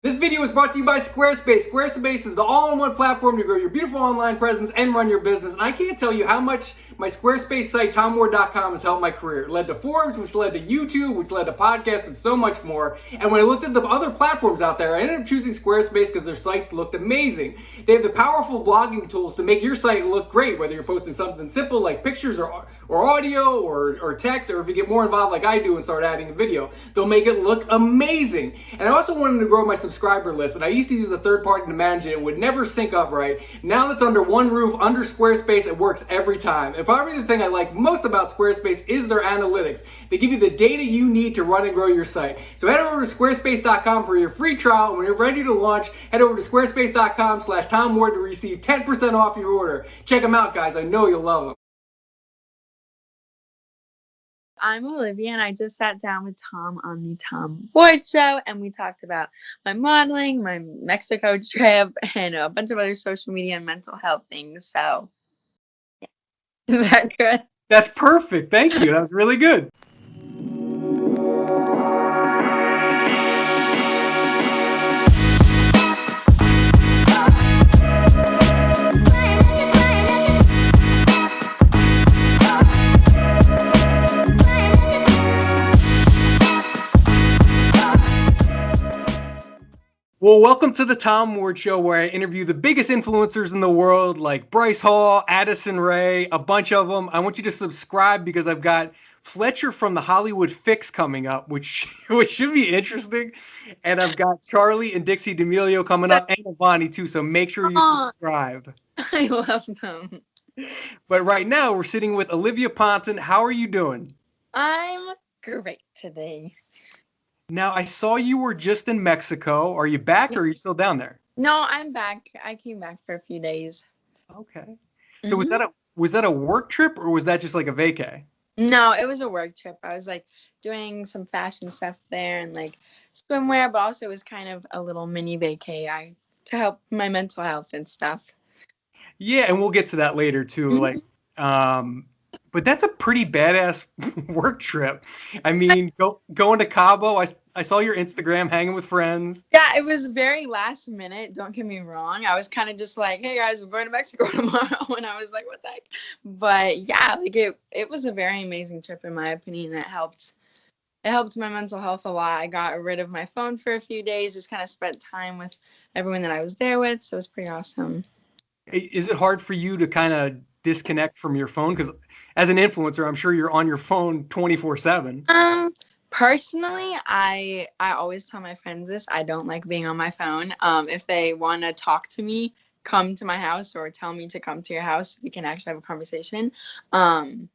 This video is brought to you by Squarespace. Squarespace is the all-in-one platform to grow your beautiful online presence and run your business. And I can't tell you how much my Squarespace site, TomWard.com, has helped my career. It led to forums, which led to YouTube, which led to podcasts, and so much more. And when I looked at the other platforms out there, I ended up choosing Squarespace because their sites looked amazing. They have the powerful blogging tools to make your site look great, whether you're posting something simple like pictures or audio or text, or if you get more involved like I do and start adding a video, they'll make it look amazing. And I also wanted to grow my subscriber list, and I used to use a third party to manage it. It would never sync up right. Now that's under one roof, under Squarespace, it works every time. And probably the thing I like most about Squarespace is their analytics. They give you the data you need to run and grow your site. So head over to squarespace.com for your free trial. When you're ready to launch, head over to squarespace.com/TomWard to receive 10% off your order. Check them out, guys. I know you'll love them. I'm Olivia, and I just sat down with Tom on the Tom Ward Show, and we talked about my modeling, my Mexico trip, and a bunch of other social media and mental health things. So, yeah. Is that good? That's perfect. Thank you. That was really good. Well, welcome to the Tom Ward Show, where I interview the biggest influencers in the world, like Bryce Hall, Addison Rae, a bunch of them. I want you to subscribe because I've got Fletcher from the Hollywood Fix coming up, which should be interesting. And I've got Charlie and Dixie D'Amelio coming up, and Ivani too. So make sure you subscribe. I love them. But right now, we're sitting with Olivia Ponton. How are you doing? I'm great today. Now, I saw you were just in Mexico. Are you back or are you still down there? No, I'm back. I came back for a few days. Okay. So was that a work trip or was that just like a vacay? No, it was a work trip. I was like doing some fashion stuff there and like swimwear, but also it was kind of a little mini vacay to help my mental health and stuff. Yeah, and we'll get to that later too. Like, but that's a pretty badass work trip. I mean, going to Cabo. I saw your Instagram hanging with friends. Yeah, it was very last minute. Don't get me wrong. I was kind of just like, hey guys, I'm going to Mexico tomorrow. And I was like, what the heck? But yeah, like it was a very amazing trip in my opinion. It helped my mental health a lot. I got rid of my phone for a few days, just kind of spent time with everyone that I was there with. So it was pretty awesome. Is it hard for you to kind of disconnect from your phone? Because as an influencer, I'm sure you're on your phone 24/7. Personally, I always tell my friends this. I don't like being on my phone. If they want to talk to me, come to my house or tell me to come to your house. We can actually have a conversation. And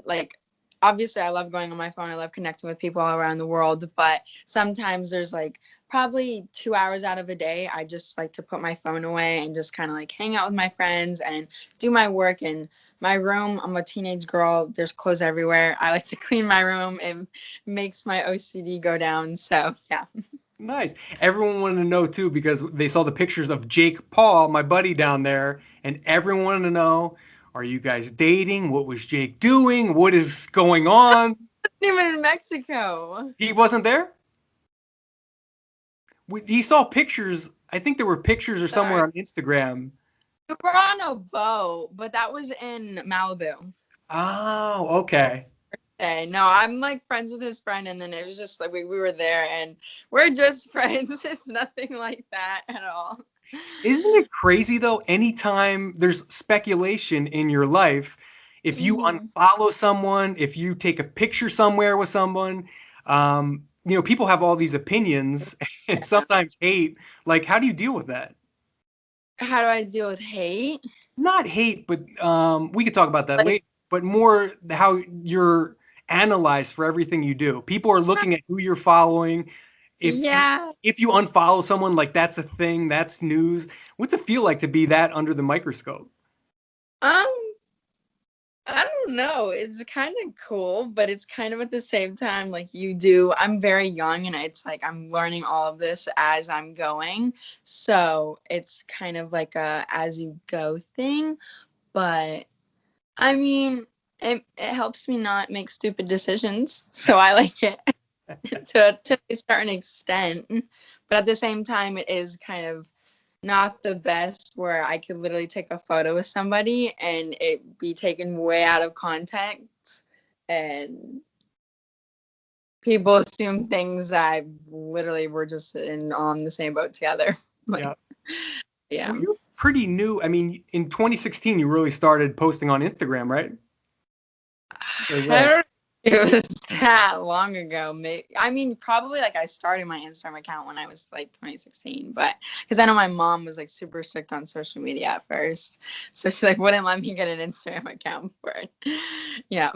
like, obviously, I love going on my phone. I love connecting with people all around the world. But sometimes there's like probably 2 hours out of a day, I just like to put my phone away and just kind of like hang out with my friends and do my work in my room. I'm a teenage girl. There's clothes everywhere. I like to clean my room. It makes my OCD go down. So, yeah. Nice. Everyone wanted to know too, because they saw the pictures of Jake Paul, my buddy down there, and everyone wanted to know, are you guys dating? What was Jake doing? What is going on? Even in Mexico. He wasn't there? He saw pictures. I think there were pictures or somewhere on Instagram. We were on a boat, but that was in Malibu. Oh, okay. No, I'm like friends with his friend, and then it was just like we were there, and we're just friends. It's nothing like that at all. Isn't it crazy though? Anytime there's speculation in your life, if you unfollow someone, if you take a picture somewhere with someone, people have all these opinions and sometimes hate. Like, how do you deal with that? How do I deal with hate? Not hate, but we could talk about that later. But more how you're analyzed for everything you do. People are looking at who you're following. If you unfollow someone, like that's a thing, that's news. What's it feel like to be that under the microscope? I don't know. It's kind of cool, but it's kind of at the same time like I'm very young, and it's like I'm learning all of this as I'm going. So it's kind of like a as you go thing. But I mean, it helps me not make stupid decisions. So I like it to a certain extent. But at the same time, it is kind of not the best where I could literally take a photo with somebody and it be taken way out of context and people assume things that literally were just on the same boat together. Like, Yeah. yeah. Well, you're pretty new. I mean, in 2016, you really started posting on Instagram, right? Or I what? don't it was that long ago. I mean, probably like I started my Instagram account when I was like 2016, but because I know my mom was like super strict on social media at first, so she like wouldn't let me get an Instagram account for it. Yeah,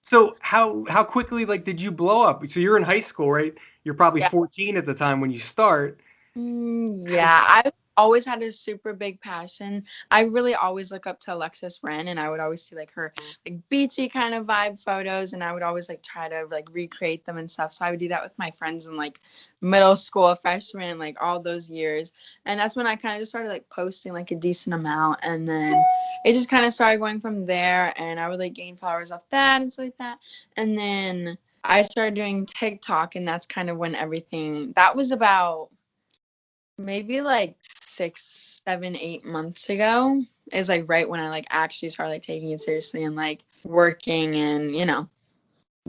So how quickly like did you blow up? So you're in high school, right? You're probably yeah. 14 at the time when you start. How, Yeah, I always had a super big passion. I really always look up to Alexis Ren, and I would always see like her like beachy kind of vibe photos, and I would always like try to like recreate them and stuff. So I would do that with my friends in like middle school, freshman, like all those years. And that's when I kind of just started like posting like a decent amount, and then it just kind of started going from there. And I would like gain followers off that and stuff like that. And then I started doing TikTok, and that's kind of when everything that was about maybe like 6, 7, 8 months ago is like right when I like actually started like taking it seriously and like working and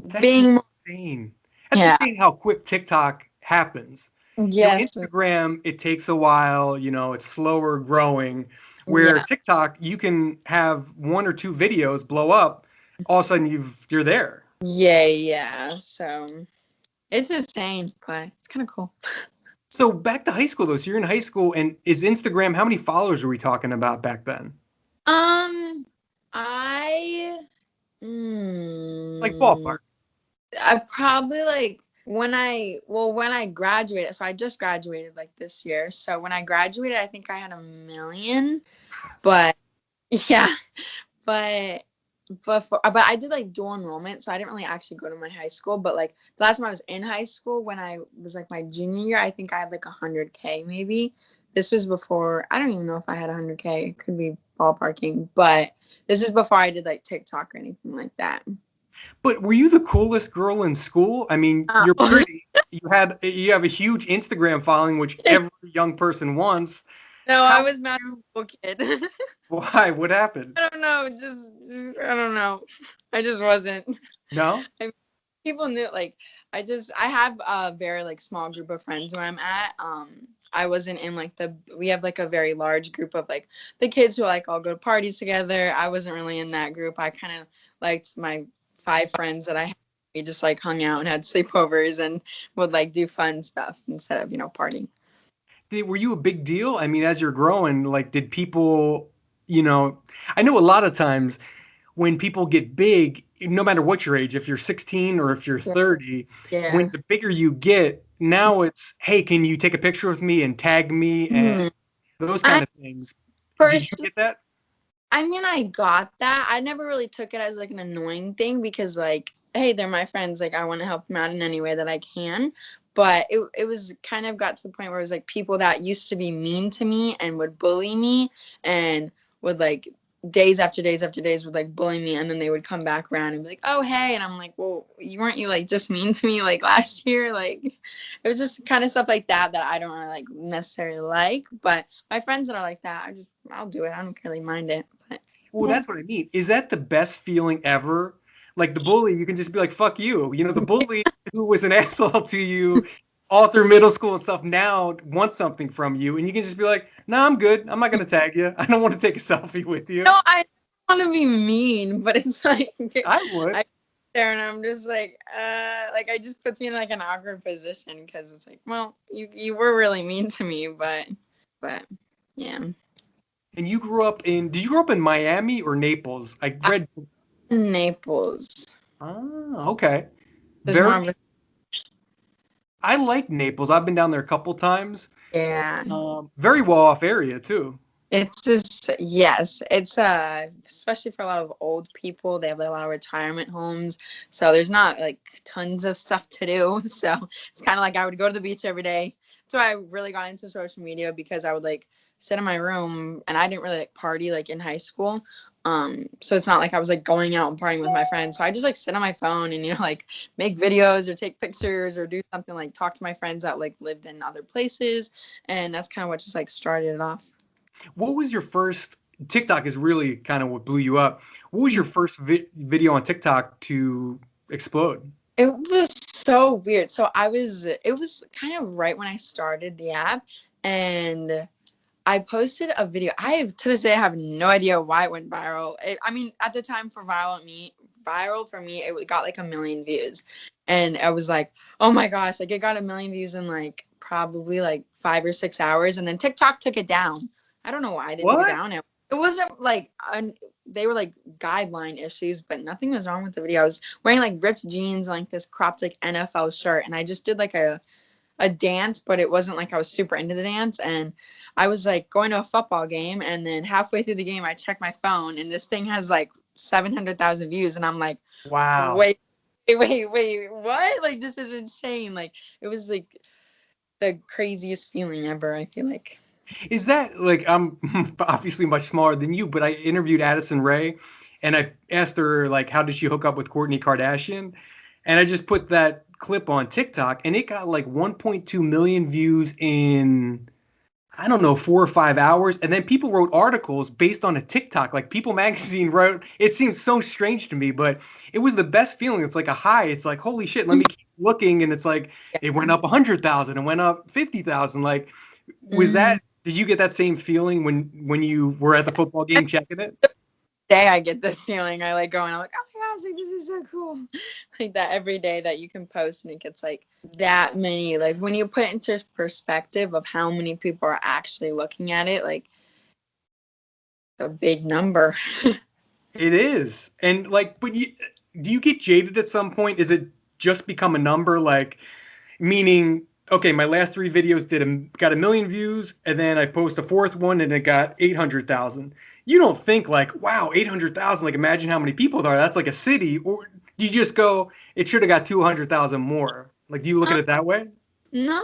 that's being insane. That's yeah insane how quick TikTok happens. yes Instagram, it takes a while, it's slower growing. Where yeah TikTok, you can have one or two videos blow up, all of a sudden you're there. yeah so it's insane but it's kind of cool. So back to high school though. So you're in high school, and is Instagram, how many followers are we talking about back then? I Like mm, ballpark. I probably like when I graduated, so I just graduated like this year, so when I graduated I think I had 1 million, but yeah, but but I did like dual enrollment, so I didn't really actually go to my high school. But like the last time I was in high school, when I was like my junior year, I think I had like 100K maybe. This was before I don't even know if I had 100K. It could be ballparking, but this is before I did like TikTok or anything like that. But were you the coolest girl in school? I mean, Oh. you're pretty. You have a huge Instagram following, which every young person wants. No, I How was not you? a cool kid. Why? What happened? I don't know, just I don't know. I just wasn't. No. People knew like I have a very like small group of friends where I'm at. I wasn't in like we have like a very large group of like the kids who like all go to parties together. I wasn't really in that group. I kind of liked my 5 friends that I had. We just like hung out and had sleepovers and would like do fun stuff instead of partying. Were you a big deal? I mean, as you're growing, like, did people, you know, I know a lot of times when people get big, no matter what your age, if you're 16 or if you're Yeah. 30, when Yeah. the bigger you get, now it's, hey, can you take a picture with me and tag me and Hmm. those kind I of things. Did you personally get that? I mean, I got that. I never really took it as like an annoying thing because like, hey, they're my friends. Like I want to help them out in any way that I can. But it was kind of got to the point where it was like people that used to be mean to me and would bully me and would like days after days after days would like bully me and then they would come back around and be like, oh hey, and I'm like, well, you weren't like just mean to me like last year? Like it was just kind of stuff like that that I don't really like necessarily like. But my friends that are like that, I'll do it. I don't really mind it. But Well, yeah. that's what I mean. Is that the best feeling ever? Like the bully, you can just be like, fuck you. The bully who was an asshole to you all through middle school and stuff now wants something from you. And you can just be like, nah, I'm good. I'm not going to tag you. I don't want to take a selfie with you. No, I don't want to be mean, but it's like I would. I there and I'm just like I just puts me in like an awkward position because it's like, well, you were really mean to me, but yeah. And did you grow up in Miami or Naples? I read, Naples. okay. There's Very, more of a I like Naples. I've been down there a couple times. yeah. Very well off area too. It's just yes, it's especially for a lot of old people, they have like, a lot of retirement homes, so there's not like tons of stuff to do. So it's kind of like I would go to the beach every day. So I really got into social media because I would like sit in my room and I didn't really like party like in high school, So it's not like I was like going out and partying with my friends. So I just like sit on my phone and, like make videos or take pictures or do something, like talk to my friends that like lived in other places. And that's kind of what just like started it off. What was your first TikTok is really kind of what blew you up. What was your first video on TikTok to explode? It was so weird. So it was kind of right when I started the app, and I posted a video. To this day, I have no idea why it went viral. I mean, at the time viral for me, it got like 1 million views. And I was like, oh my gosh, like it got 1 million views in like probably like 5 or 6 hours. And then TikTok took it down. I don't know why they took it What? down. It wasn't like, they were like guideline issues, but nothing was wrong with the video. I was wearing like ripped jeans, like this cropped like NFL shirt. And I just did like a dance, but it wasn't like I was super into the dance. And I was like going to a football game, and then halfway through the game, I checked my phone, and this thing has like 700,000 views, and I'm like, Wow. wait, what? Like this is insane. Like it was like the craziest feeling ever. I feel like. Is that like I'm obviously much smaller than you, but I interviewed Addison Rae and I asked her like how did she hook up with Kourtney Kardashian? And I just put that clip on TikTok and it got like 1.2 million views in I don't know 4 or 5 hours. And then people wrote articles based on a TikTok. Like People Magazine wrote, it seems so strange to me, but it was the best feeling. It's like a high. It's like holy shit, let me keep looking. And it's like it went up 100,000 and went up 50,000. Like was Mm-hmm. that did you get that same feeling when you were at the football game checking it? Day I get the feeling I like going, I'm like, oh my gosh, like this is so cool. Like that every day that you can post and it gets like that many, like when you put it into perspective of how many people are actually looking at it, like it's a big number. It is. And like, but do you get jaded at some point? Is it just become a number? Like, meaning, okay, my last 3 videos got 1 million views, and then I post a fourth one and it got 800,000. You don't think like, wow, 800,000. Like, imagine how many people there are. That's like a city. Or do you just go, it should have got 200,000 more? Like, do you look at it that way? Not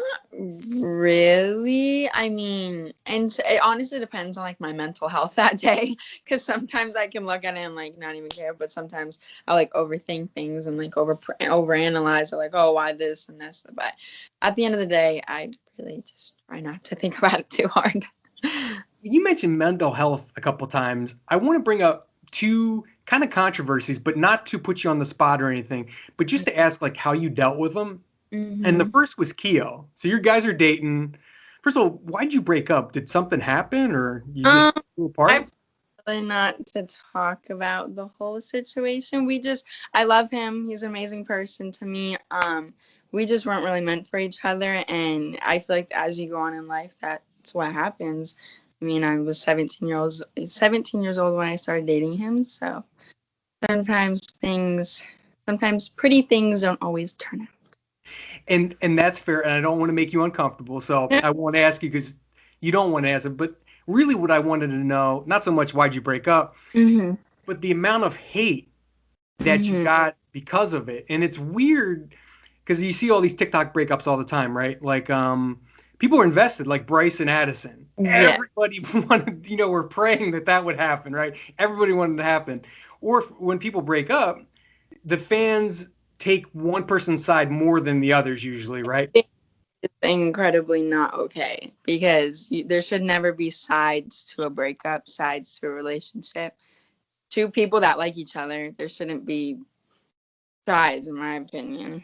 really. I mean, and it honestly depends on like my mental health that day. Because sometimes I can look at it and like not even care, but sometimes I like overthink things and like overanalyze. Like, oh, why this and this. But at the end of the day, I really just try not to think about it too hard. You mentioned mental health a couple times. I want to bring up 2 kind of controversies, but not to put you on the spot or anything, but just to ask like how you dealt with them. And the Mm-hmm. first was Keo. So your guys are dating. First of all, why'd you break up? Did something happen or you just Um, grew I apart? really not to talk about the whole situation. I love him. He's an amazing person to me. We just weren't really meant for each other, and I feel like as you go on in life, that's what happens. I mean, I was 17 years old when I started dating him. So sometimes sometimes pretty things don't always turn out. And that's fair. And I don't want to make you uncomfortable. So I won't ask you because you don't want to answer. But really what I wanted to know, not so much why'd you break up, Mhm. but the amount of hate that you Mhm. got because of it. And it's weird because you see all these TikTok breakups all the time, right? Like people are invested, like Bryce and Addison. Yeah. Everybody wanted, were praying that that would happen, right? Everybody wanted to happen. Or when people break up, the fans take one person's side more than the others usually, right? It's incredibly not okay because there should never be sides to a breakup, sides to a relationship. Two people that like each other, there shouldn't be sides, in my opinion.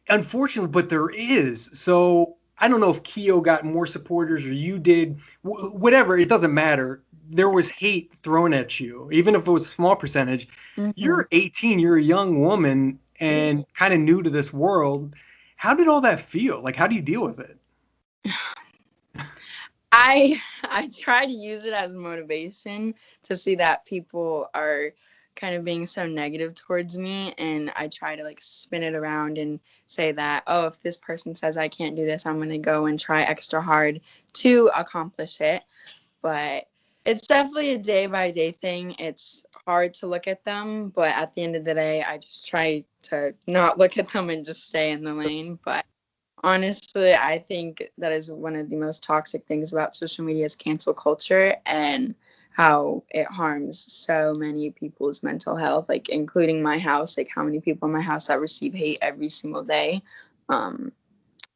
Unfortunately, but there is. So I don't know if Keo got more supporters or you did. Whatever, it doesn't matter. There was hate thrown at you, even if it was a small percentage. Mm-hmm. You're 18, you're a young woman and kind of new to this world. How did all that feel? Like, how do you deal with it? I try to use it as motivation to see that people are kind of being so negative towards me, and I try to like spin it around and say that, oh, if this person says I can't do this, I'm going to go and try extra hard to accomplish it. But it's definitely a day by day thing. It's hard to look at them, but at the end of the day, I just try to not look at them and just stay in the lane. But honestly, I think that is one of the most toxic things about social media is cancel culture. And how it harms so many people's mental health, like including my house, like how many people in my house that receive hate every single day. Um,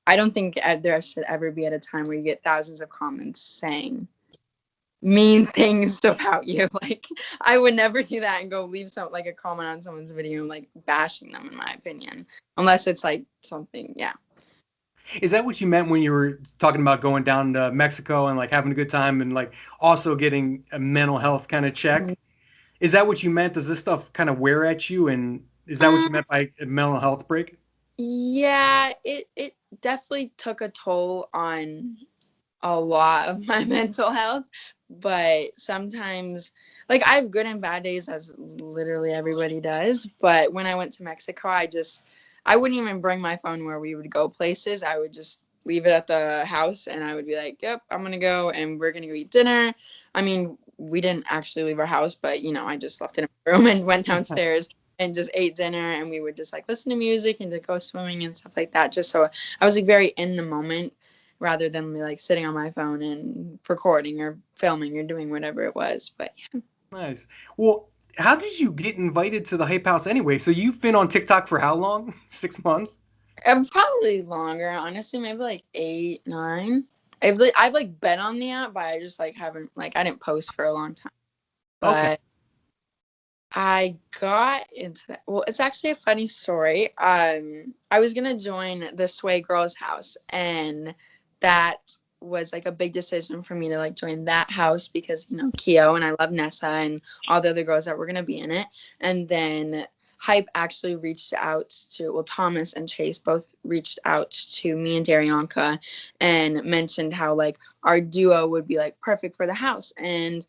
I don't think there should ever be at a time where you get thousands of comments saying mean things about you. Like, I would never do that and go leave some like a comment on someone's video and like bashing them, in my opinion, unless it's like something, yeah. Is that what you meant when you were talking about going down to Mexico and like having a good time and like also getting a mental health kind of check? Is that what you meant? Does this stuff kind of wear at you? And is that what you Um, meant by a mental health break? yeah, it definitely took a toll on a lot of my mental health, but sometimes, like, I have good and bad days, as literally everybody does. But when I went to Mexico, I wouldn't even bring my phone where we would go places. I would just leave it at the house, and I would be like, yep, I'm gonna go and we're gonna go eat dinner. I mean, we didn't actually leave our house, but I just left it in my room and went downstairs and just ate dinner, and we would just like listen to music and to go swimming and stuff like that, just so I was like very in the moment rather than me like sitting on my phone and recording or filming or doing whatever it was. But yeah. Nice. Well, how did you get invited to the Hype House anyway? So you've been on TikTok for how long? 6 months? Probably longer, honestly, maybe like 8, 9. I've like been on the app, but I just like haven't, like, I didn't post for a long time. Okay. But I got into that. Well, it's actually a funny story. I was gonna join the Sway Girls house, and that was like a big decision for me to like join that house because Keo and I love Nessa and all the other girls that were gonna be in it. And then Hype actually reached out to, well, Thomas and Chase both reached out to me and Darionka and mentioned how like our duo would be like perfect for the house. And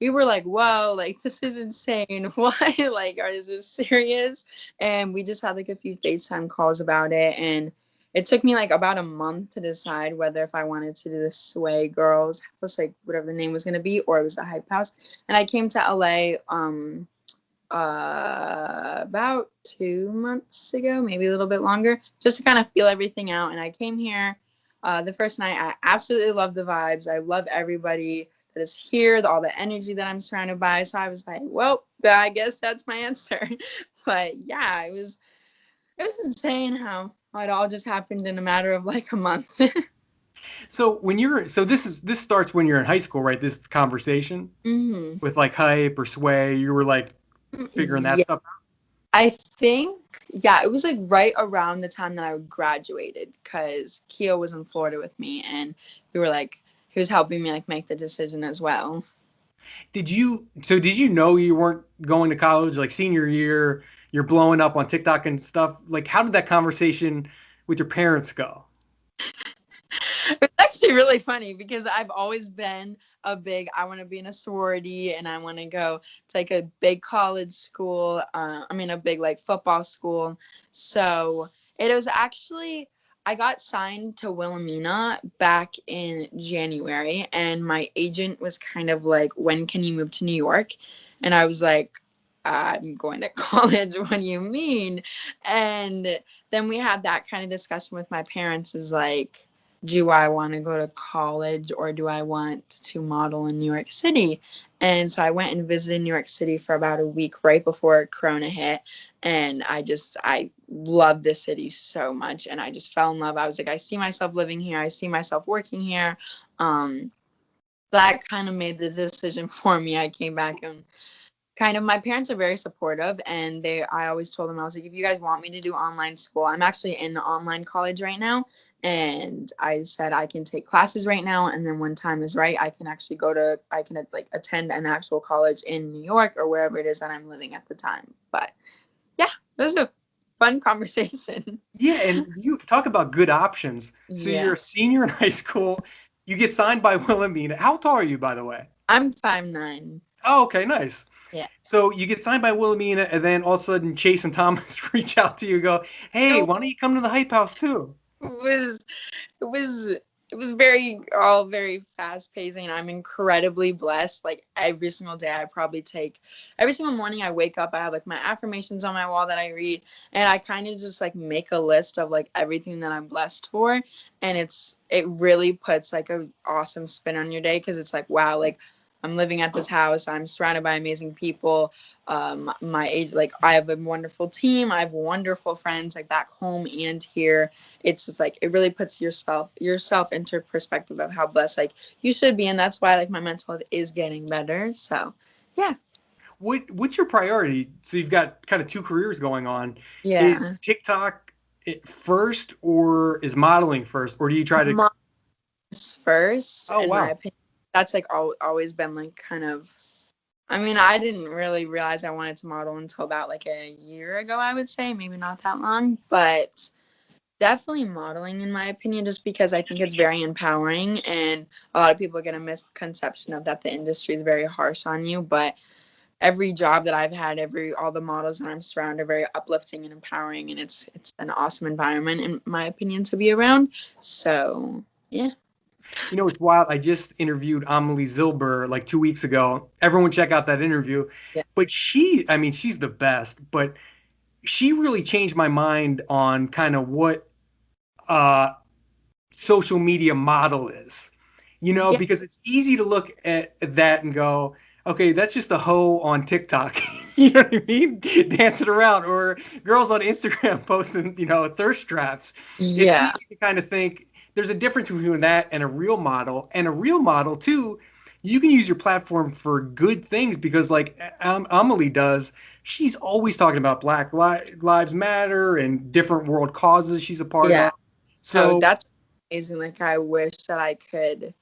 we were like, whoa, like this is insane. Why? Like, are this serious? And we just had like a few FaceTime calls about it. And it took me like about a month to decide whether if I wanted to do the Sway Girls house, like whatever the name was gonna be, or it was the Hype House. And I came to LA about 2 months ago, maybe a little bit longer, just to kind of feel everything out. And I came here the first night. I absolutely love the vibes. I love everybody that is here, all the energy that I'm surrounded by. So I was like, well, I guess that's my answer. But yeah, it was insane how it all just happened in a matter of like a month. So this starts when you're in high school, right? This conversation hmm with like Hype or Sway, you were like figuring that Yeah, stuff I think, yeah, it was like right around the time that I graduated because Keo was in Florida with me and we were like, he was helping me like make the decision as well. Did you know you weren't going to college like senior year, you're blowing up on TikTok and stuff? Like how did that conversation with your parents go? It's actually really funny because I've always been I want to be in a sorority and I want to go to like a big college school. A big like football school. So it was actually, I got signed to Wilhelmina back in January, and my agent was kind of like, when can you move to New York? And I was like, I'm going to college. What do you mean? And then we had that kind of discussion with my parents, is like, do I want to go to college or do I want to model in New York City? And so I went and visited New York City for about a week right before Corona hit. And I love the city so much. And I just fell in love. I was like, I see myself living here. I see myself working here. Um, that kind of made the decision for me. I came back and kind of, my parents are very supportive, and I always told them, I was like, if you guys want me to do online school, I'm actually in online college right now, and I said I can take classes right now, and then when time is right, I can like attend an actual college in New York or wherever it is that I'm living at the time. But yeah, it was a fun conversation. Yeah, and you talk about good options. So Yeah, you're a senior in high school, you get signed by Wilhelmina. How tall are you, by the way? I'm 5'9". Oh, okay, nice. Yeah. So you get signed by Wilhelmina, and then all of a sudden Chase and Thomas reach out to you and go, hey, It why don't you come to the Hype House too? was it was it was very all very fast pacing, and I'm incredibly blessed. Like every single day I probably take every single morning I wake up, I have like my affirmations on my wall that I read, and I kind of just like make a list of like everything that I'm blessed for. And it really puts like a awesome spin on your day, because it's like, wow, like I'm living at this house. I'm surrounded by amazing people. My age, like I have a wonderful team. I have wonderful friends, like back home and here. It's just like it really puts yourself into perspective of how blessed like you should be, and that's why like my mental health is getting better. So, yeah, What's your priority? So you've got kind of two careers going on. Is yeah. TikTok first, or is modeling first, or do you try to? Mom is first, Oh in my wow. opinion. That's like always been like kind of. I mean, I didn't really realize I wanted to model until about like a year ago, I would say, maybe not that long, but definitely modeling in my opinion, just because I think it's very empowering, and a lot of people get a misconception of that the industry is very harsh on you, but every job that I've had, all the models that I'm surrounded are very uplifting and empowering, and it's an awesome environment in my opinion to be around. So, yeah. You know, it's wild. I just interviewed Amelie Zilber like 2 weeks ago. Everyone check out that interview. Yeah. But I mean, she's the best, but she really changed my mind on kind of what uh social media model is. You know, Yeah. because it's easy to look at that and go, okay, that's just a hoe on TikTok. You know what I mean? Dancing around, or girls on Instagram posting, thirst traps. It's Yeah. easy to kind of think there's a difference between that and a real model. And a real model, too, you can use your platform for good things because, like Amelie does, she's always talking about Lives Matter and different world causes she's a part Yeah. of. Oh, So that's amazing. Like I wish that I could.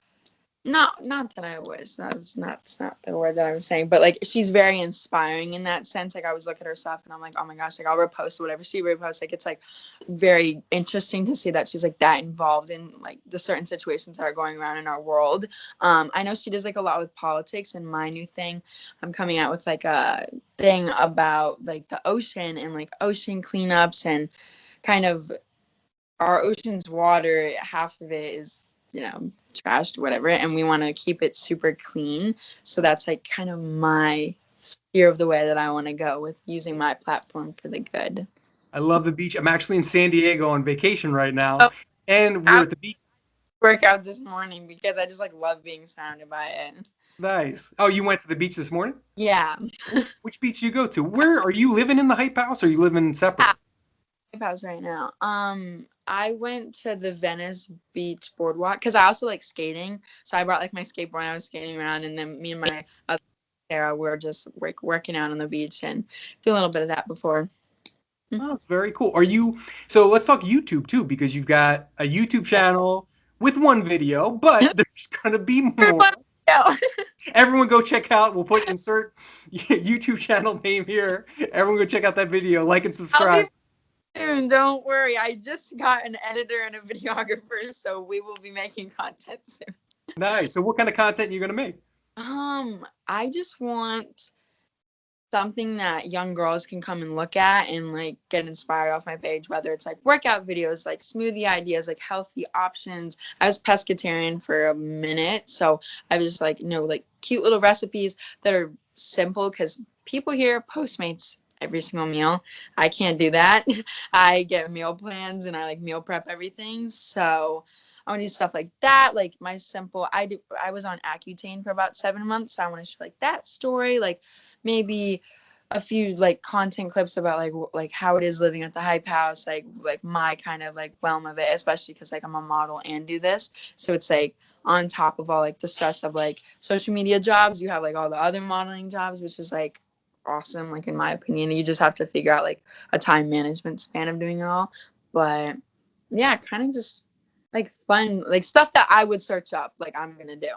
Not that I wish. That's not the word that I was saying. But like she's very inspiring in that sense. Like I was looking at her stuff and I'm like, oh my gosh, like I'll repost whatever she reposts. Like it's like very interesting to see that she's like that involved in like the certain situations that are going around in our world. I know she does like a lot with politics, and my new thing, I'm coming out with like a thing about like the ocean and like ocean cleanups and kind of our ocean's water, half of it is, trashed, whatever, and we want to keep it super clean. So that's like kind of my steer of the way that I want to go with using my platform for the good. I love the beach. I'm actually in San Diego on vacation right now, Oh, and we're I at the beach. work out this morning because I just like love being surrounded by it. Nice. Oh, you went to the beach this morning? Yeah. Which beach do you go to? Where are you living in the Hype House, or are you living separate? Pause right now. I went to the Venice Beach boardwalk because I also like skating. So I brought like my skateboard and I was skating around, and then me and my other Sarah were just working out on the beach and do a little bit of that before. Oh, that's very cool. So let's talk YouTube too, because you've got a YouTube channel with one video, but there's gonna be more. Yeah. Everyone go check out. We'll insert YouTube channel name here. Everyone go check out that video, like and I'll be subscribe. soon. Don't worry. I just got an editor and a videographer, so we will be making content soon. Nice. So what kind of content are you gonna make? I just want something that young girls can come and look at and like get inspired off my page, whether it's like workout videos, like smoothie ideas, like healthy options. I was pescatarian for a minute, so I was just like, like cute little recipes that are simple, because people here Postmates every single meal. I can't do that. I get meal plans and I like meal prep everything. So I want to do stuff like that, like my simple. I was on Accutane for about 7 months, so I want to show like that story, like maybe a few like content clips about like how it is living at the Hype House, like my kind of like realm of it, especially because like I'm a model and do this, so it's like on top of all like the stress of like social media jobs, you have like all the other modeling jobs, which is like awesome, like in my opinion. You just have to figure out like a time management span of doing it all. But yeah, kind of just like fun, like stuff that I would search up, like I'm gonna do.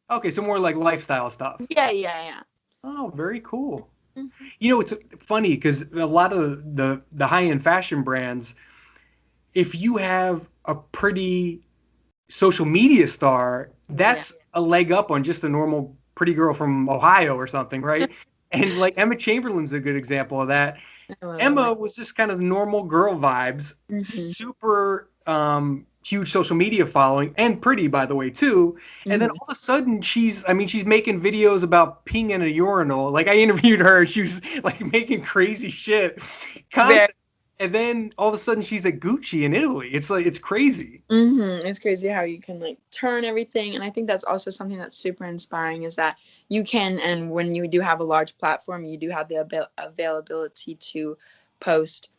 Okay, so more like lifestyle stuff. Yeah, yeah, Oh, very cool. yeah. You know, it's funny because a lot of the high-end fashion brands, if you have a pretty social media star, Yeah. that's a leg up on just a normal pretty girl from Ohio or something, right? And like Emma Chamberlain's a good example of that. I love Emma it. was just kind of normal girl vibes, Mm-hmm. super huge social media following, and pretty, by the way, too. And then Mm-hmm. all of a sudden, she's making videos about peeing in a urinal. Like I interviewed her, and she was like making crazy shit Very content. and then all of a sudden she's at Gucci in Italy. It's like it's crazy. It's crazy how you can like turn everything, and I think that's also something that's super inspiring is that you can, and when you do have a large platform, you do have the availability to post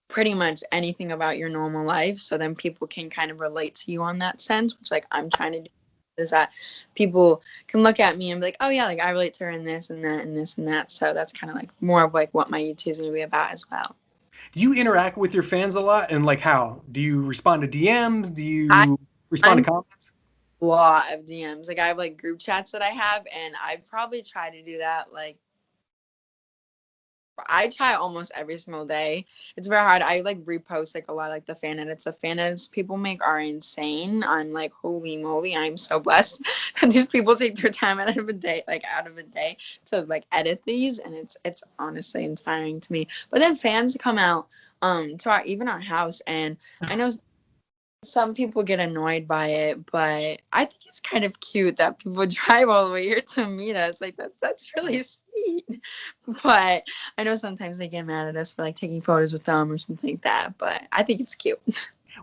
pretty much anything about your normal life, so then people can kind of relate to you on that sense, which like I'm trying to do, is that people can look at me and be like, oh yeah, like I relate to her in this and that and this and that. So that's kind of like more of like what my YouTube is going to be about as well. Do you interact with your fans a lot, and like how? Do you respond to DMs? Do I you respond to I'm comments? a lot of DMs. Like I have like group chats that I have, and I probably try to do that like I try almost every single day. It's very hard. I like repost like a lot of, like the fan edits. The fan edits people make are insane. I'm like, holy moly, I'm so blessed. These people take their time out of a day, to like edit these, and it's honestly inspiring to me. But then fans come out to our house, and I know some people get annoyed by it, but I think it's kind of cute that people drive all the way here to meet us. Like that's really sweet. But I know sometimes they get mad at us for like taking photos with them or something like that. But I think it's cute.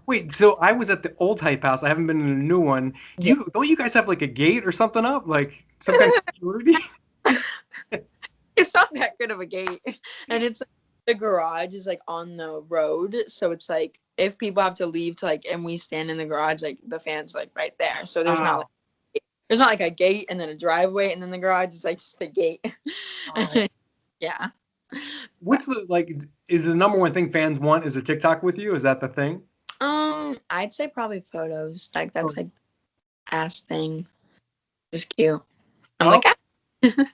Wait, so I was at the old Hype House. I haven't been in the new one. Yeah. Don't you guys have like a gate or something up, like some kind of security? It's not that good of a gate, and it's the garage is like on the road, so it's like if people have to leave to like, and we stand in the garage, like the fans like right there, so Oh, there's not like a gate and then a driveway and then the garage is like just a gate. oh. Yeah. But What's the like? Is the number one thing fans want is a TikTok with you? Is that the thing? I'd say probably photos. Like Oh, that's like ass thing. Just cute. I'm oh, like, ah.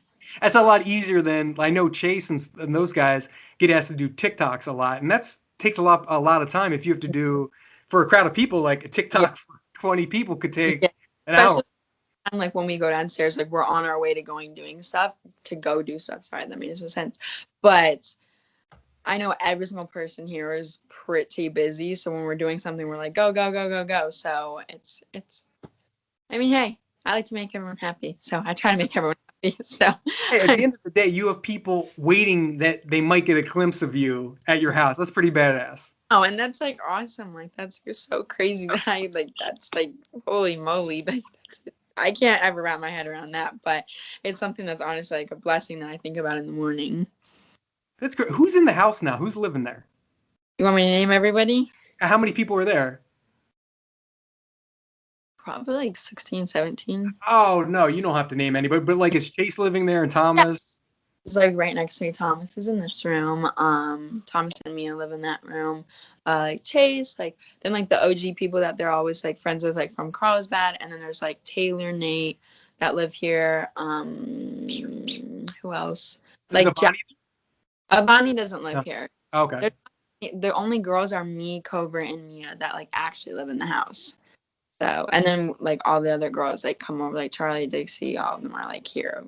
that's a lot easier than I know Chase and those guys get asked to do TikToks a lot, and that's takes a lot of time. If you have to do for a crowd of people, like a Yeah, TikTok for 20 people could yeah. take an hour. Especially like when we go downstairs, like we're on our way to doing stuff to go do stuff. Sorry, that makes no sense. But I know every single person here is pretty busy. So when we're doing something, we're like, go, go, go, go, go. So it's I mean, hey, I like to make everyone happy. So I try to make everyone happy. So Hey, at the end of the day, you have people waiting that they might get a glimpse of you at your house. That's pretty badass. oh, and that's like awesome. Like that's just so crazy that I like that's like holy moly. Like I can't ever wrap my head around that, but it's something that's honestly like a blessing that I think about in the morning. That's great. Who's in the house now? Who's living there? You want me to name everybody? How many people are there? Probably like 16, 17. Oh no, you don't have to name anybody. But like, is Chase living there and Yeah. Thomas? It's like right next to me. Thomas is in this room. Thomas and Mia live in that room. Like Chase, like then like the OG people that they're always like friends with, like from Carlsbad, and then there's like Taylor, Nate that live here. Who else? Is Like Jack. Avani? Avani doesn't live No. here. Okay. The only girls are me, Cobra, and Mia that like actually live in the house. So, and then like all the other girls like come over, like Charlie, Dixie, all of them are like here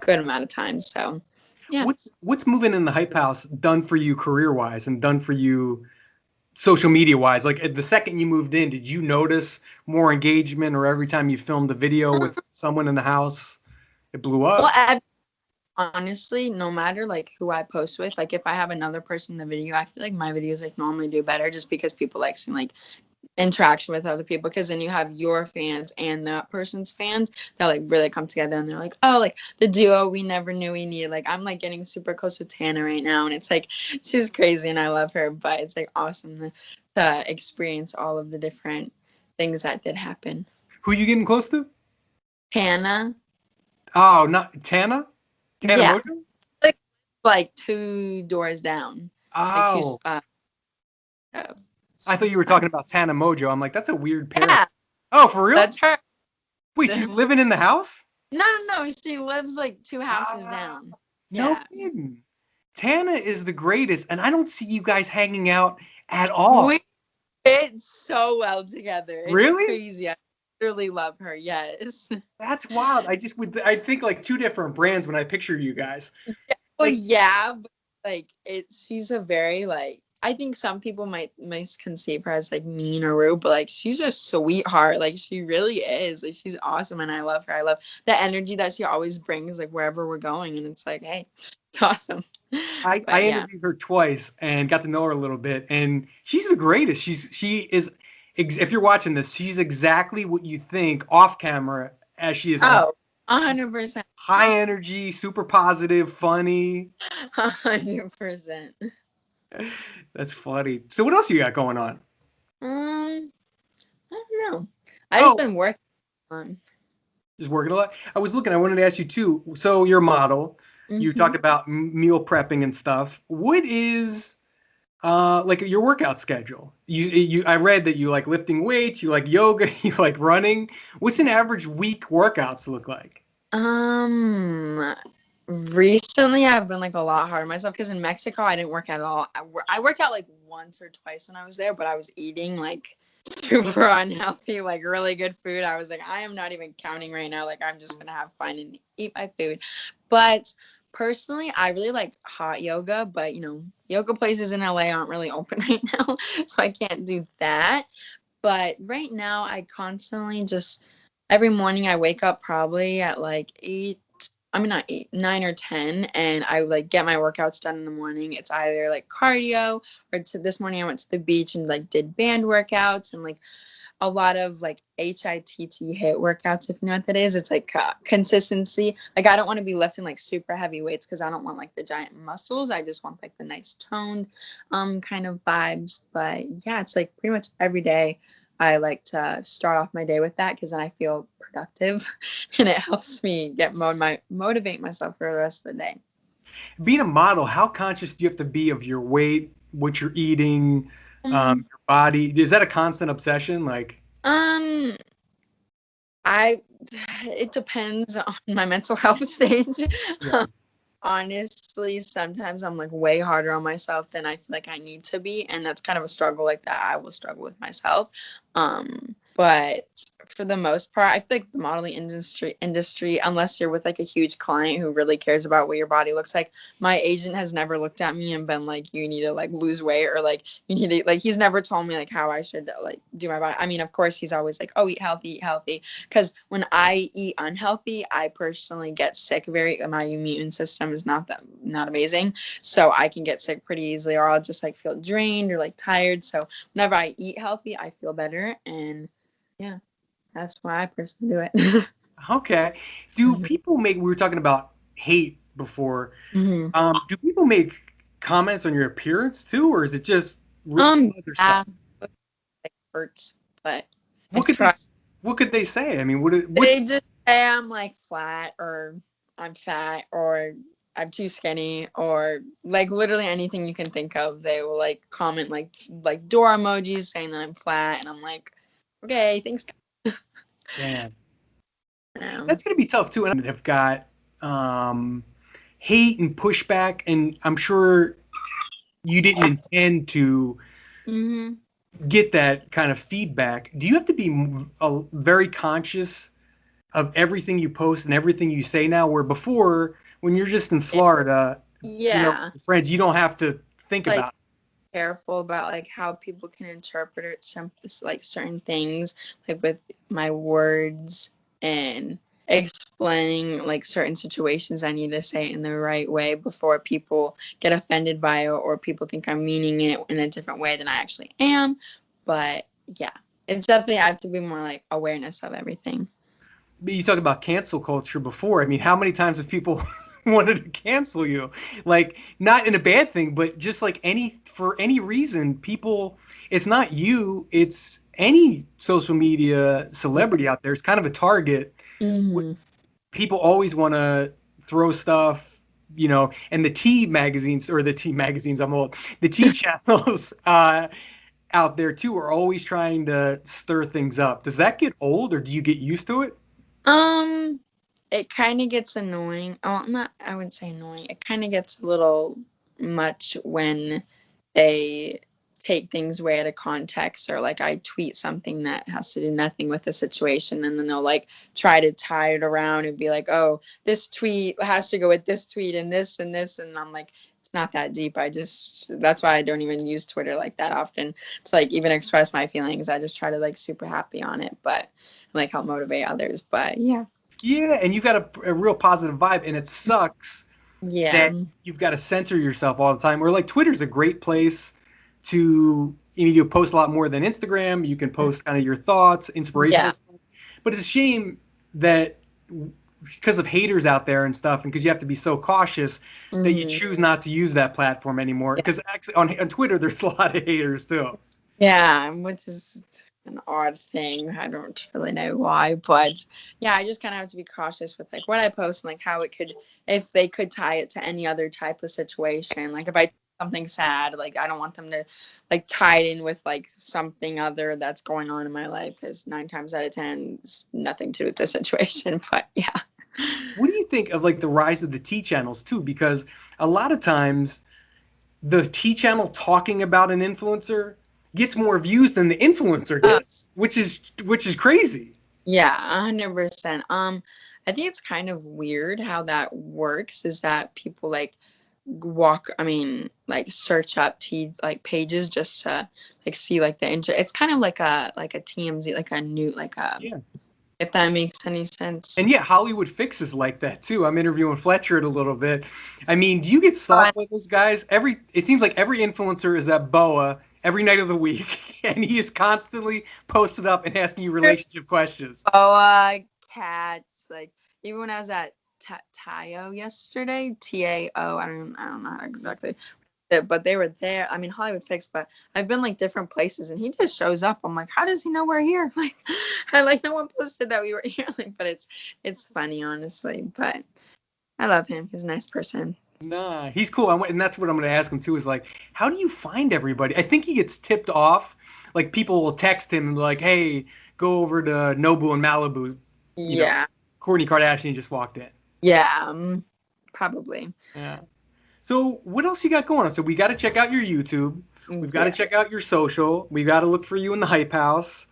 a good amount of time. So, yeah. What's moving in the Hype House done for you career wise and done for you social media wise? Like the second you moved in, did you notice more engagement, or every time you filmed a video with someone in the house, it blew Well, up? honestly, no matter like who I post with, like if I have another person in the video, I feel like my videos like normally do better just because people like seeing like interaction with other people, because then you have your fans and that person's fans that like really come together and they're like, oh, like the duo we never knew we needed. Like I'm like getting super close with Tana right now, and it's like she's crazy and I love her, but it's like awesome to experience all of the different things that did happen. Who you getting close to? Tana, Oh, not Tana? Tana yeah, Mojo? like two doors down, like two Oh, uh, I thought you were talking about Tana Mojo. I'm like, that's a weird pair. yeah, Oh, for real? that's her. Wait, she's living in the house? No, she lives like two houses Ah, down. no Yeah. kidding. Tana is the greatest, and I don't see you guys hanging out at all. We fit so well together. It's Really? crazy. I really love her. Yes. That's wild. I think like two different brands when I picture you guys. Well, Like, yeah, but like she's a very like I think some people might misconceive her as like mean or rude, but like she's a sweetheart. Like she really is. Like she's awesome, and I love her. I love the energy that she always brings, like wherever we're going, and it's like, hey, it's awesome. I But yeah. interviewed her twice and got to know her a little bit, and she's the greatest. She is. If you're watching this, she's exactly what you think off camera as she is on. Oh, She's 100%. high energy, super positive, funny. 100%. That's funny. So what else you got going on? I don't know. I just Oh, been working on. just working a lot. I was looking. I wanted to ask you too. So you're a model. You Mm-hmm. talked about meal prepping and stuff. What is like your workout schedule? I read that you like lifting weights, you like yoga, you like running. What's an average week workouts look like? Recently I've been like a lot harder on myself because in Mexico I didn't work at all. I worked out like once or twice when I was there, but I was eating like super unhealthy, like really good food. I was like, I am not even counting right now. Like I'm just gonna have fun and eat my food. But personally, I really like hot yoga, but yoga places in LA aren't really open right now, so I can't do that. But right now, I constantly just every morning I wake up probably at like 8. I mean, not 8, 9 or 10, and I like get my workouts done in the morning. It's either like cardio or this morning I went to the beach and like did band workouts and like a lot of like HIIT workouts, if you know what that is. It's like consistency. Like I don't want to be lifting like super heavy weights because I don't want like the giant muscles. I just want like the nice toned kind of vibes. But yeah, it's like pretty much every day I like to start off my day with that because then I feel productive and it helps me motivate myself for the rest of the day. Being a model, how conscious do you have to be of your weight, what you're eating, Um, your body? Is that a constant obsession? Like, um, I it depends on my mental health stage. yeah. Honestly, sometimes I'm like way harder on myself than I feel like I need to be, and that's kind of a struggle like that I will struggle with myself. But for the most part, I feel like the modeling industry, unless you're with like a huge client who really cares about what your body looks like, my agent has never looked at me and been like, you need to like lose weight or like you need to like he's never told me like how I should like do my body. I mean, of course, he's always like, oh, eat healthy, eat healthy. Because when I eat unhealthy, I personally get sick my immune system is not amazing. So I can get sick pretty easily or I'll just like feel drained or like tired. So whenever I eat healthy, I feel better. And yeah, that's why I personally do it. Okay. Do Mhm. people make, we were talking about hate before. Mhm. Do people make comments on your appearance too, or is it just other stuff? Yeah, it hurts, but I What could they try. what could they say? I mean, what They just say I'm like flat or I'm fat or I'm too skinny or like literally anything you can think of. They will like comment like door emojis saying that I'm flat and I'm like, okay, thanks. damn. Um, That's gonna be tough too. And have got um hate and pushback, and I'm sure you didn't intend to mhm. get that kind of feedback. Do you have to be very conscious of everything you post and everything you say now, where before, when you're just in Florida, Yeah, friends, you don't have to think like about it. careful about like how people can interpret it, some like certain things like with my words and explaining like certain situations I need to say it in the right way before people get offended by it or people think I'm meaning it in a different way than I actually am. But yeah, it's definitely I have to be more like awareness of everything. But you talked about cancel culture before. I mean, how many times have people wanted to cancel you? Like, not in a bad thing, but just like for any reason, people, it's not you, it's any social media celebrity out there. It's kind of a target. Mm-hmm. People always want to throw stuff, and the T magazines, or the T magazines, I'm old, the T channels out there too are always trying to stir things up. Does that get old, or do you get used to it? Um, it kind of gets annoying. Oh, not, I wouldn't say annoying. It kind of gets a little much when they take things way out of context or like I tweet something that has to do nothing with the situation and then they'll like try to tie it around and be like, oh, this tweet has to go with this tweet and this and this. And I'm like, it's not that deep. That's why I don't even use Twitter like that often to like even express my feelings. I just try to like super happy on it, but like help motivate others. But yeah. Yeah, and you've got a real positive vibe, and it sucks Yeah. that you've got to censor yourself all the time. Or like Twitter's a great place to you post a lot more than Instagram. You can post kind of your thoughts, inspirational Yeah. stuff. But it's a shame that because of haters out there and stuff, and because you have to be so cautious that you Mhm. choose not to use that platform anymore. Yeah. Because actually on Twitter, there's a lot of haters too. Yeah, which is an odd thing. I don't really know why, but yeah, I just kind of have to be cautious with like what I post and like how it could, if they could tie it to any other type of situation. Like if I something sad, like I don't want them to like tie it in with like something other that's going on in my life because 9 times out of 10 it's nothing to do with the situation. But yeah. What do you think of like the rise of the T channels too? Because a lot of times the T channel talking about an influencer gets more views than the influencer gets, which is crazy. Yeah, 100%. I think it's kind of weird how that works is that people like like search up like pages just to like see like it's kind of like a TMZ, like a new, like a, Yeah. if that makes any sense. And yeah, Hollywood Fix is like that too. I'm interviewing Fletcher in a little bit. I mean, do you get But stalked by those guys? It seems like every influencer is at BOA every night of the week, and he is constantly posted up and asking you relationship questions. cats, like even when I was at Tayo yesterday, TAO, I don't know how exactly but they were there. I mean, Hollywood Fix, but I've been like different places, and he just shows up. I'm like, how does he know we're here? Like, I like no one posted that we were here. Like, but it's funny, honestly. But I love him. He's a nice person. Nah, he's cool. And that's what I'm going to ask him too. Is like, how do you find everybody? I think he gets tipped off. Like people will text him like, "Hey, go over to Nobu in Malibu." You know, Yeah, Kourtney Kardashian just walked in. yeah, probably. Yeah. So what else you got going on? So we got to check out your YouTube. We've got to Yeah. check out your social. We got to look for you in the Hype House.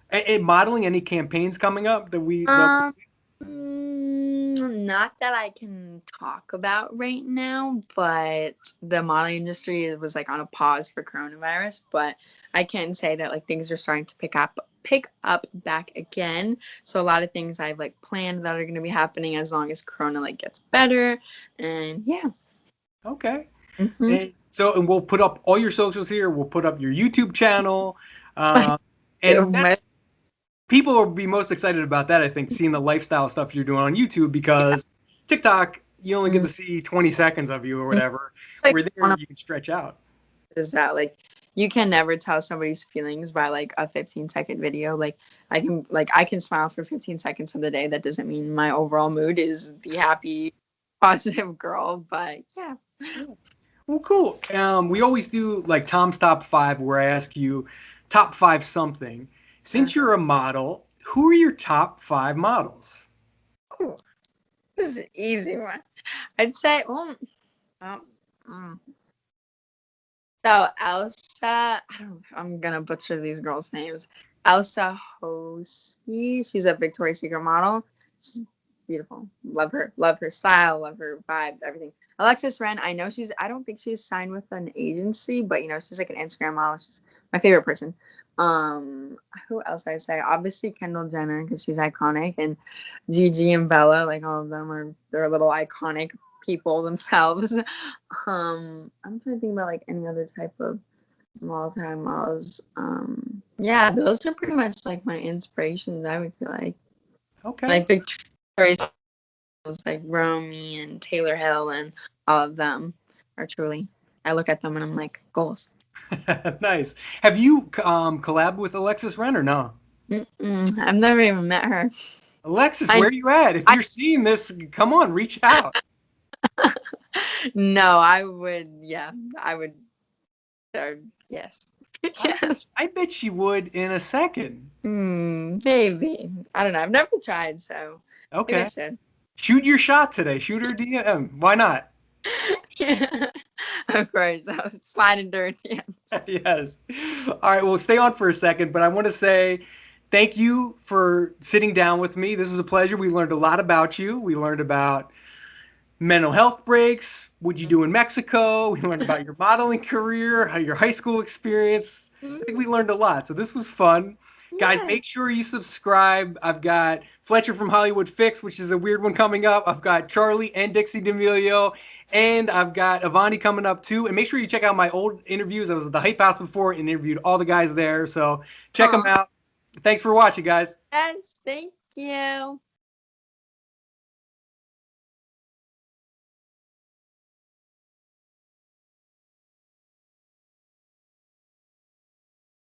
And modeling, any campaigns coming up that Um, not that I can talk about right now, but the modeling industry was like on a pause for coronavirus. But I can say that like things are starting to pick up back again. So a lot of things I've like planned that are going to be happening as long as Corona like gets better. And yeah. Okay. Mm-hmm. And we'll put up all your socials here. We'll put up your YouTube channel. And that people will be most excited about that, I think, seeing the lifestyle stuff you're doing on YouTube because TikTok, you only get to see 20 seconds of you or whatever. Like Where one there of you can stretch out. is that like you can never tell somebody's feelings by like a 15-second video. Like I can smile for 15 seconds of the day. That doesn't mean my overall mood is the happy, positive girl. But yeah. Well, cool. We always do like Tom's top five, where I ask you top five something. Since you're a model, who are your top five models? Ooh, this is an easy one. I'd say, so Elsa, I'm gonna butcher these girls' names. Elsa Hoski, she's a Victoria's Secret model. She's beautiful. Love her. Love her style. Love her vibes. Everything. Alexis Ren, I don't think she's signed with an agency, but she's like an Instagram model. She's my favorite person. Who else I say? Obviously Kendall Jenner because she's iconic, and Gigi and Bella, like all of them they're little iconic people themselves. I'm trying to think about like any other type of small-time models. Yeah, those are pretty much like my inspirations. I would feel Okay. like Victoria's, like Romy and Taylor Hill, and all of them are truly. I look at them and I'm like goals. Nice. Have you collabed with Alexis Ren or no? I've never even met her. Alexis, where are you at? If you're seeing this, come on, reach out. No, I would. Yeah, I would. Yes. Yes. I bet she would in a second. Maybe. I don't know. I've never tried, so maybe I Okay. should. Shoot your shot today. Shoot her DM. Why not? Yeah. Of course. I was sliding dirt DMs. Yes. All right. Well, stay on for a second, but I want to say thank you for sitting down with me. This is a pleasure. We learned a lot about you. We learned about mental health breaks, what you do in Mexico. We learned about your modeling career, how your high school experience. I think we learned a lot. So this was fun. Guys, make sure you subscribe. I've got Fletcher from Hollywood Fix, which is a weird one coming up. I've got Charlie and Dixie D'Amelio, and I've got Avani coming up too. And make sure you check out my old interviews. I was at the Hype House before and interviewed all the guys there. So check them out. Thanks for watching, guys. Yes, thank you.